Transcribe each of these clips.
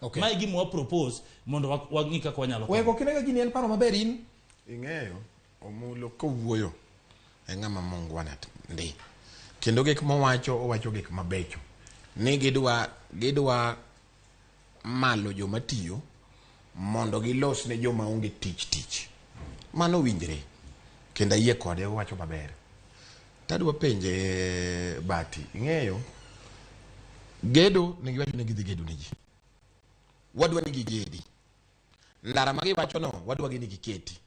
Okay. Mai gimo propose mondo wang'ika kwa nyalo. Weko kinega gini en paro maberin. Ing'eyo omulo kowuoyo e ng'ama mongwana ndi. Kendo gik owacho gik mabecho. Ni gidwa malo joma tiyo mondo gilos ne joma onge tich. Mano winjre. Kendo yie kode owacho maber. Tadwa penje Bati, ing'eyo gedo nigi wacho ne gidhi gedo ne ji. Wadwa ni gigedi. Ndara magi wacho no wadwa gi ni giketi.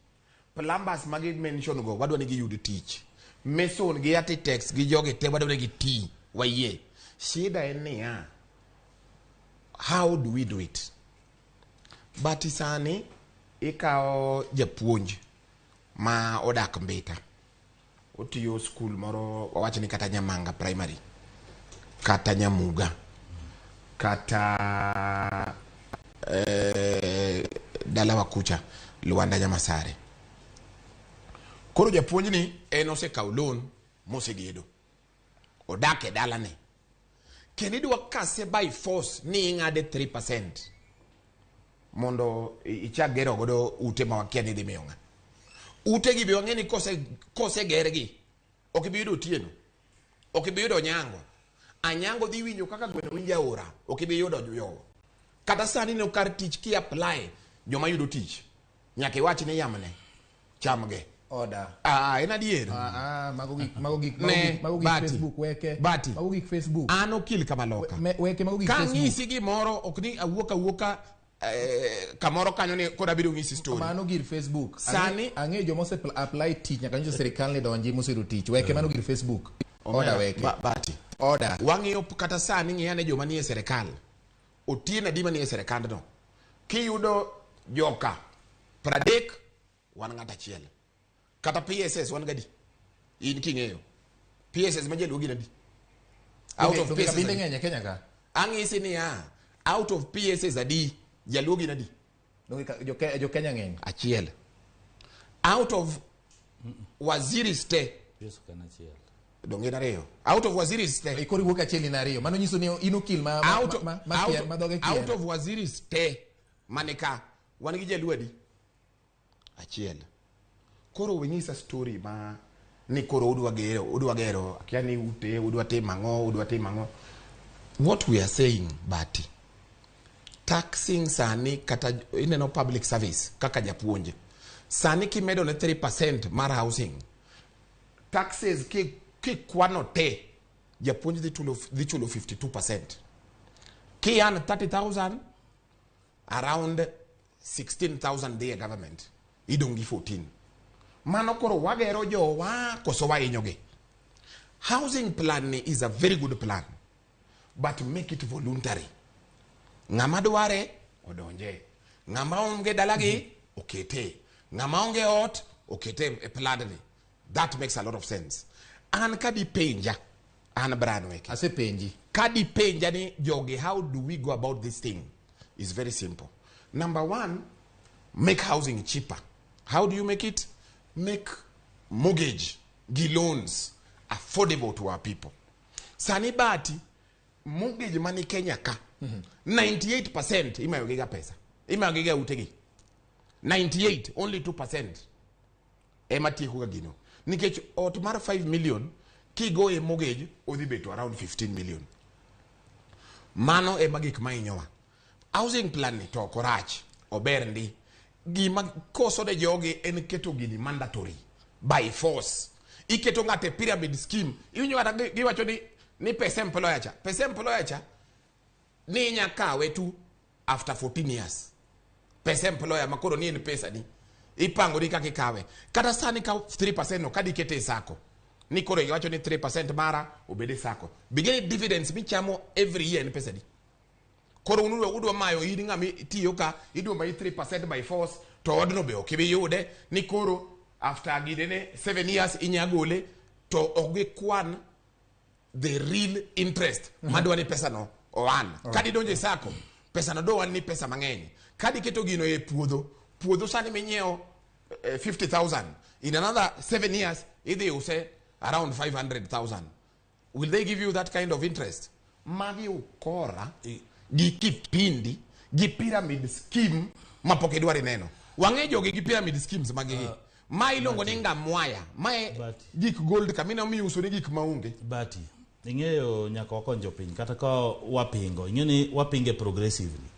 Plumbers magi mention go wadwa ni giyud tich. Mason gi architects gi joge te wadwa ni giti wayie. Shida en niya, how do we do it? Bati sani ikao japuonj ma odak Mbita. Otiyo school moro wawacho ni kata Nyamanga primary, kata Nyamuga, kata dala wakucha Luanda Nyamasare. Koro japuonj ni osekao loan mosegedo. Odake dala ne. Kenidwa kase by force ni ing'ade 3%. Mondo ichak gero godo ute ma wakia ni dhi miyonga. Ute gi biwange ni kose gergi. Okibiyudo Otieno. Okibiyudo Onyango. Anyango dhi winjo kaka gweno winja ora. Okibiyudo Yowo. Kata sani no kar tich ki apply joma yudo tich. Nyaka iwach ni yamne. Chamge. Order. En adier. Mago gik Facebook Weke. Bati. Mago gik Facebook. An okil kamaloka. Weke mago gik Facebook. Kang'isi gimoro okni awuoka kamoro kanyo ni koda biro ng'isi story. Mano gir Facebook. Sani ang'e joma ose apply tich nyaka nyiso sirikal ni donji moseyudo tich. Weke mano gir Facebook. Order Weke. Bati. Order. Wang'iyo kata sani ng'iyane joma nie sirikal. Otiena dima nie sirikal no. Kiyudo joka 30 wan ng'ata achiel. Kata PSS wan gadi. In king'eyo. PSS ma jaluogi nadi. Out of PSS. Binde ng'enya Kenya ka. Ang'isi ni out of PSS adi jaluogi nadi. Jo Kenya ng'eny. Achiel. Out of Waziri State. Yesu kana achiel. Donge ariyo. Out of Waziri State. Ikori wuok achiel ni ariyo. Mano nyiso ni inokil ma doge kier. Out of Waziri State manika wan gi jaluo adi. Achiel. Koro wenyisa story ma ni koro udwa gero akia ni ute udwa timo. What we are saying Bati, taxing sani kata ineno public service kaka japuonje sani kimedo ne 3% mar housing taxes ki kwano te japuonje dhi chulo 52%. Ki an 30,000 around 16,000 day government idongi 14. Mano koro wagero jowa koso wainyoge. Housing plan is a very good plan, but make it voluntary. Ng'ama dware odonje. Ng'ama onge dalagi okete. Ng'ama onge ot okete e plan ni. That makes a lot of sense. An kadi penja an Brian Weke. Ase penji. Kadi penja ni joge, how do we go about this thing? It's very simple. Number one, make housing cheaper. How do you make it? Make mortgage, loans affordable to our people. Sani Bati, mortgage money Kenya ka. 98% imayogiga pesa. Imayogiga utegi. 98, only 2%. Emati huga gino. Nikech otumara 5 million, ki go a mortgage, odibeto around 15 million. Mano emagik mainyowa. Housing plan ni to korach, oberndi. Gima koso de jogi en keto gini mandatory by force. Iketo ngate pyramid scheme. Iwinyo kata giwacho ni pesa employer cha. Pesa employer cha ni nyakawe tu after 14 years. Pesa employer makoro ni pesa ni. Ipango ni kaka ikawe. Kata sani ka 3% no kadi kete sako. Ni koro iwacho ni 3% mara obede sako. Bigeni dividends michamo every year ni pesa di. Koro unue udwa mayo hidi ngami tiyo ka idwa mai 3% by force to odno be okibi yude ni koro after gidene 7 years inyagole to oge kwan the real interest madwa ni pesa no oan kadi donje sako pesa no do wan ni pesa mang'eny kadi keto gino e puodho sani minyeo 50,000 in another 7 years idhi use around 500,000. Will they give you that kind of interest? Magi ukora gi kipindi gi pyramid scheme ma pok idwari neno. Wang'e jogi gi pyramid schemes magigi. Ma ilongo ni ngamwaya. Ma gik gold kamina mi uso ni gik maunge. Bati. Ing'eyo nyaka wakonjo piny kata ka wapingo. Ing'eni wapinge progressively.